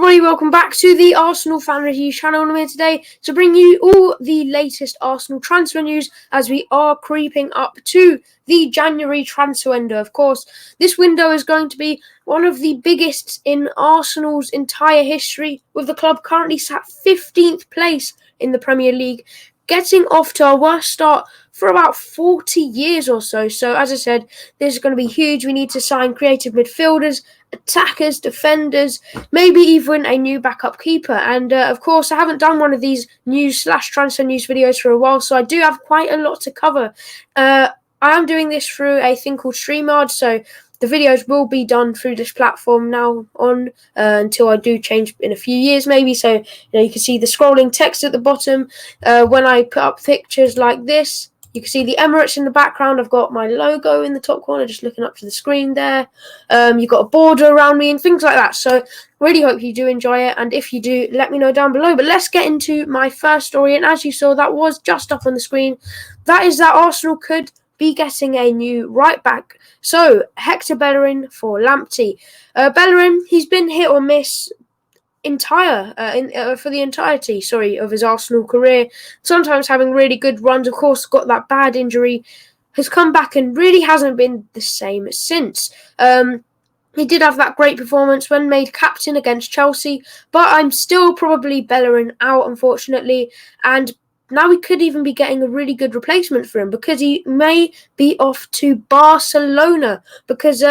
everybody, welcome back to the Arsenal Fan Review channel. I'm here today to bring you all the latest Arsenal transfer news as we are creeping up to the January transfer window. Of course, this window is going to be one of the biggest in Arsenal's entire history, with the club currently sat 15th place in the Premier League, getting off to our worst start for about 40 years or so. So, as I said, this is going to be huge. We need to sign creative midfielders, attackers, defenders, maybe even a new backup keeper. And, of course, I haven't done one of these news/transfer news videos for a while, so I do have quite a lot to cover. I am doing this through a thing called StreamYard, so the videos will be done through this platform now on until I do change in a few years maybe. So you can see the scrolling text at the bottom. When I put up pictures like this, you can see the Emirates in the background. I've got my logo in the top corner, just looking up to the screen there. You've got a border around me and things like that. So really hope you do enjoy it. And if you do, let me know down below. But let's get into my first story. And as you saw, that was just up on the screen. That is that Arsenal could be getting a new right back. So Hector Bellerin for LAMPTEY. Bellerin, he's been hit or miss for the entirety of his Arsenal career. Sometimes having really good runs, of course, got that bad injury, has come back and really hasn't been the same since. He did have that great performance when made captain against Chelsea, but I'm still probably Bellerin out, unfortunately, and now we could even be getting a really good replacement for him, because he may be off to Barcelona, because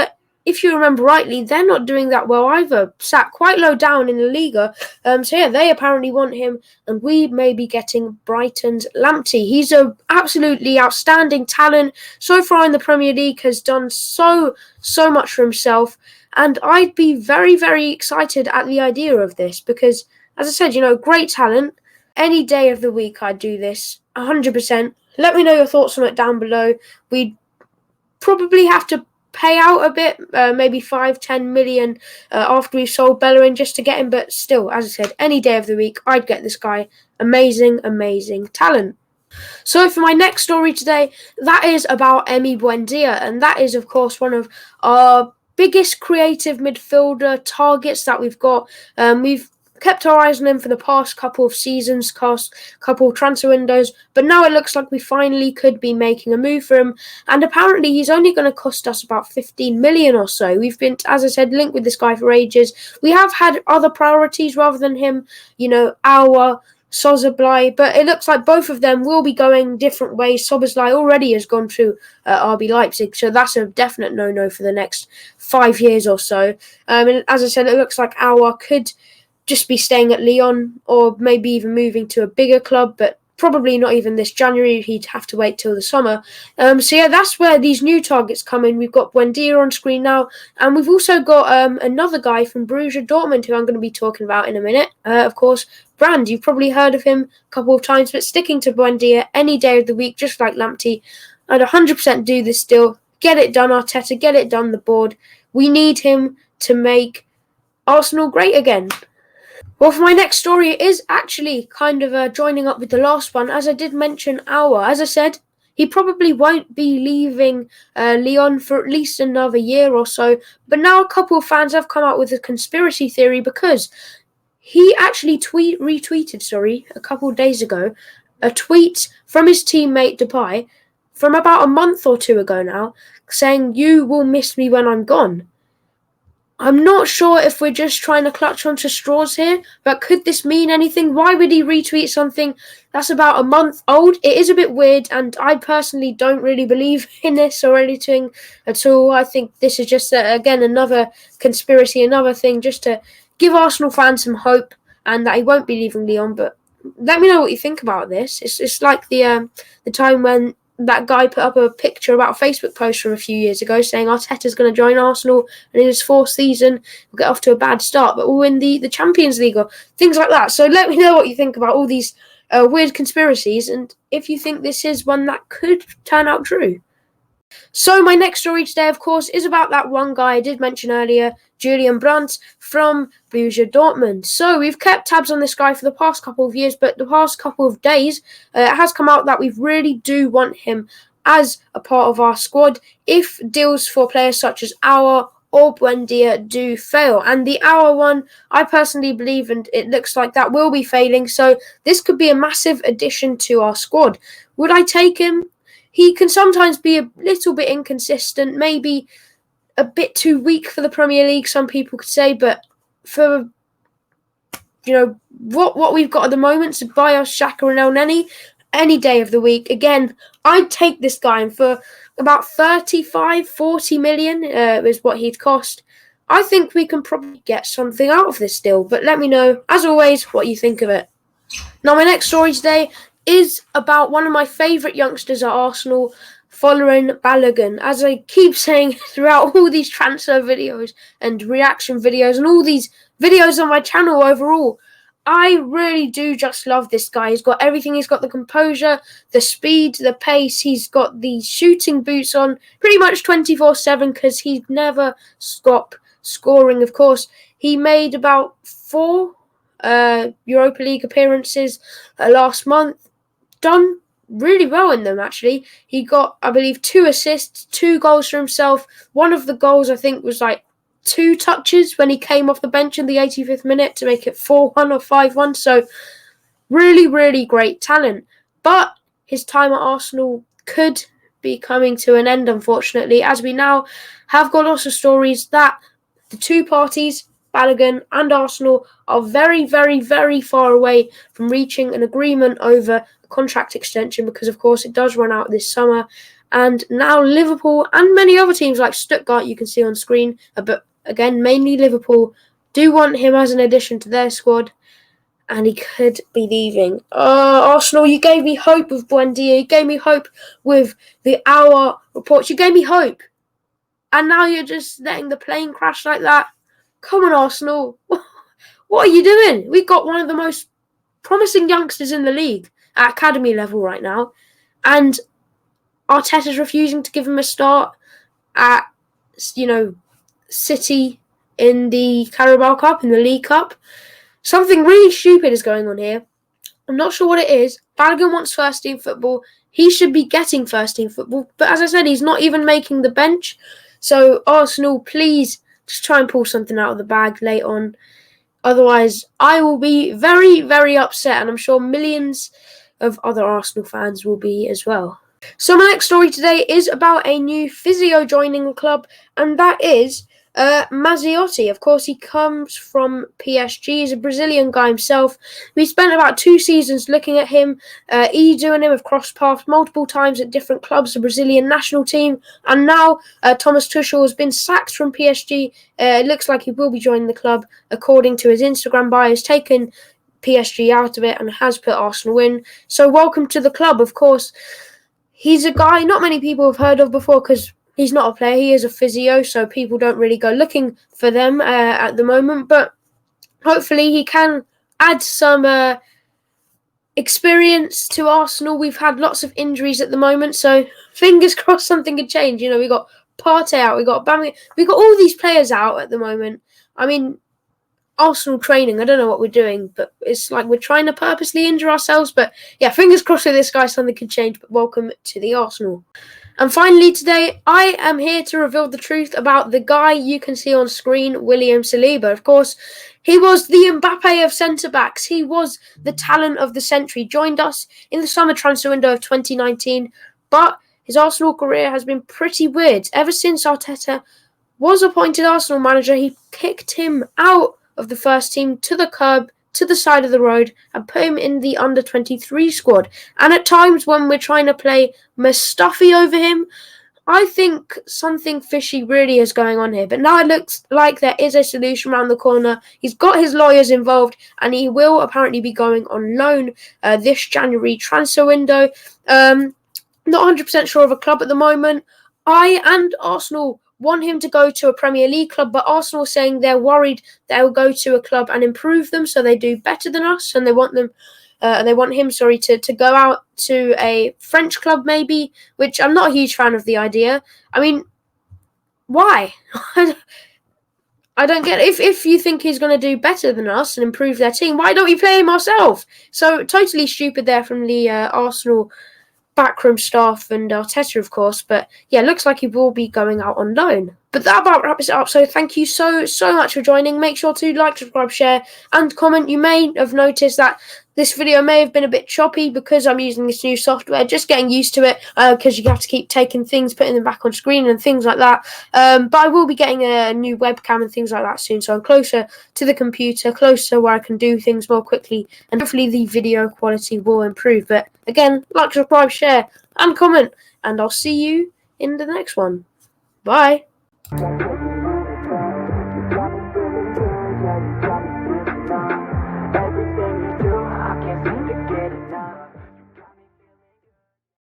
if you remember rightly, they're not doing that well either, sat quite low down in the Liga. So yeah, they apparently want him, and we may be getting Brighton's LAMPTEY. He's an absolutely outstanding talent so far in the Premier League, has done so much for himself, and I'd be very, very excited at the idea of this, because, as I said, great talent. Any day of the week I'd do this, 100%. Let me know your thoughts on it down below. We'd probably have to pay out a bit, maybe 5-10 million after we've sold Bellerin just to get him. But still, as I said, any day of the week, I'd get this guy. Amazing, amazing talent. So for my next story today, that is about Emmy Buendia. And that is, of course, one of our biggest creative midfielder targets that we've got. We've kept our eyes on him for the past couple of seasons, couple of transfer windows, but now it looks like we finally could be making a move for him, and apparently he's only going to cost us about 15 million or so. We've been, as I said, linked with this guy for ages. We have had other priorities rather than him, our Szoboszlai, but it looks like both of them will be going different ways. Szoboszlai already has gone to RB Leipzig, so that's a definite no-no for the next 5 years or so. And as I said, it looks like our could just be staying at Lyon, or maybe even moving to a bigger club, but probably not even this January. He'd have to wait till the summer. So yeah, that's where these new targets come in. We've got Buendia on screen now, and we've also got another guy from Borussia Dortmund who I'm going to be talking about in a minute. Of course, Brandt. You've probably heard of him a couple of times, but sticking to Buendia any day of the week, just like LAMPTEY. I'd 100% do this still. Get it done, Arteta. Get it done, the board. We need him to make Arsenal great again. Well, for my next story, it is actually kind of joining up with the last one. As I did mention, as I said, he probably won't be leaving Lyon for at least another year or so. But now a couple of fans have come out with a conspiracy theory, because he actually retweeted a couple of days ago, a tweet from his teammate Depay from about a month or two ago now, saying, "You will miss me when I'm gone." I'm not sure if we're just trying to clutch onto straws here, but could this mean anything? Why would he retweet something that's about a month old? It is a bit weird, and I personally don't really believe in this or anything at all. I think this is just, again, another conspiracy, another thing just to give Arsenal fans some hope, and that he won't be leaving Lyon. But let me know what you think about this. It's like the time when that guy put up a picture about a Facebook post from a few years ago saying Arteta's going to join Arsenal, and in his fourth season we'll get off to a bad start, but we'll win the Champions League, or things like that. So let me know what you think about all these weird conspiracies, and if you think this is one that could turn out true. So my next story today, of course, is about that one guy I did mention earlier, Julian Brandt from Borussia Dortmund. So we've kept tabs on this guy for the past couple of years, but the past couple of days, it has come out that we really do want him as a part of our squad. If deals for players such as Auer or Buendia do fail. And the hour one, I personally believe, and it looks like that will be failing. So this could be a massive addition to our squad. Would I take him? He can sometimes be a little bit inconsistent, maybe a bit too weak for the Premier League, some people could say, but for what we've got at the moment, Ceballos, Xhaka and Elneny, any day of the week, again, I'd take this guy, and for about 35-40 million is what he'd cost. I think we can probably get something out of this deal, but let me know, as always, what you think of it. Now, my next story today is about one of my favourite youngsters at Arsenal, Balogun. As I keep saying throughout all these transfer videos and reaction videos and all these videos on my channel overall, I really do just love this guy. He's got everything. He's got the composure, the speed, the pace. He's got the shooting boots on pretty much 24/7 because he never stops scoring, of course. He made about 4 Europa League appearances last month. Done really well in them, actually. He got, I believe, 2 assists, 2 goals for himself. One of the goals, I think, was like 2 touches when he came off the bench in the 85th minute to make it 4-1 or 5-1. So really, really great talent. But his time at Arsenal could be coming to an end, unfortunately, as we now have got lots of stories that the two parties, Balogun and Arsenal, are very, very, very far away from reaching an agreement over a contract extension because, of course, it does run out this summer. And now Liverpool and many other teams like Stuttgart, you can see on screen, but again, mainly Liverpool, do want him as an addition to their squad, and he could be leaving. Arsenal, you gave me hope with Buendia. You gave me hope with the Hour reports. You gave me hope. And now you're just letting the plane crash like that. Come on, Arsenal. What are you doing? We've got one of the most promising youngsters in the league at academy level right now. And Arteta's refusing to give him a start at, City in the Carabao Cup, in the League Cup. Something really stupid is going on here. I'm not sure what it is. Balogun wants first team football. He should be getting first team football. But as I said, he's not even making the bench. So Arsenal, please just try and pull something out of the bag late on. Otherwise, I will be very, very upset. And I'm sure millions of other Arsenal fans will be as well. So my next story today is about a new physio joining the club. And that is Mazziotti. Of course, he comes from PSG. He's a Brazilian guy himself. We spent about 2 seasons looking at him. Edu and him have crossed paths multiple times at different clubs, the Brazilian national team. And now Thomas Tushall has been sacked from PSG. It looks like he will be joining the club, according to his Instagram bio. He's taken PSG out of it and has put Arsenal in. So welcome to the club, of course. He's a guy not many people have heard of before because he's not a player. He is a physio, so people don't really go looking for them at the moment. But hopefully he can add some experience to Arsenal. We've had lots of injuries at the moment, so fingers crossed something could change. We got Partey out, we got Bammy, we got all these players out at the moment. I mean, Arsenal training, I don't know what we're doing, but it's like we're trying to purposely injure ourselves. But yeah, fingers crossed with this guy something could change. But welcome to the Arsenal. And finally today, I am here to reveal the truth about the guy you can see on screen, William Saliba. Of course, he was the Mbappe of centre-backs. He was the talent of the century. Joined us in the summer transfer window of 2019. But his Arsenal career has been pretty weird. Ever since Arteta was appointed Arsenal manager, he kicked him out of the first team to the curb, to the side of the road, and put him in the under-23 squad. And at times when we're trying to play Mustafi over him, I think something fishy really is going on here. But now it looks like there is a solution around the corner. He's got his lawyers involved, and he will apparently be going on loan this January transfer window. Not 100% sure of a club at the moment. I and Arsenal want him to go to a Premier League club, but Arsenal are saying they're worried they'll go to a club and improve them so they do better than us, and they want him to go out to a French club maybe, which I'm not a huge fan of the idea. I mean, why? I don't get it. If you think he's going to do better than us and improve their team, why don't we play him ourselves? So totally stupid there from the Arsenal backroom staff and Arteta, of course. But yeah, looks like he will be going out on loan. But But that about wraps it up. So thank you so much for joining. Make sure to like, subscribe, share, and comment. You may have noticed that this video may have been a bit choppy because I'm using this new software, just getting used to it, because you have to keep taking things, putting them back on screen and things like that. But I will be getting a new webcam and things like that soon, so I'm closer to the computer, closer where I can do things more quickly, and hopefully the video quality will improve. But again, like, subscribe, share, and comment, and I'll see you in the next one. Bye.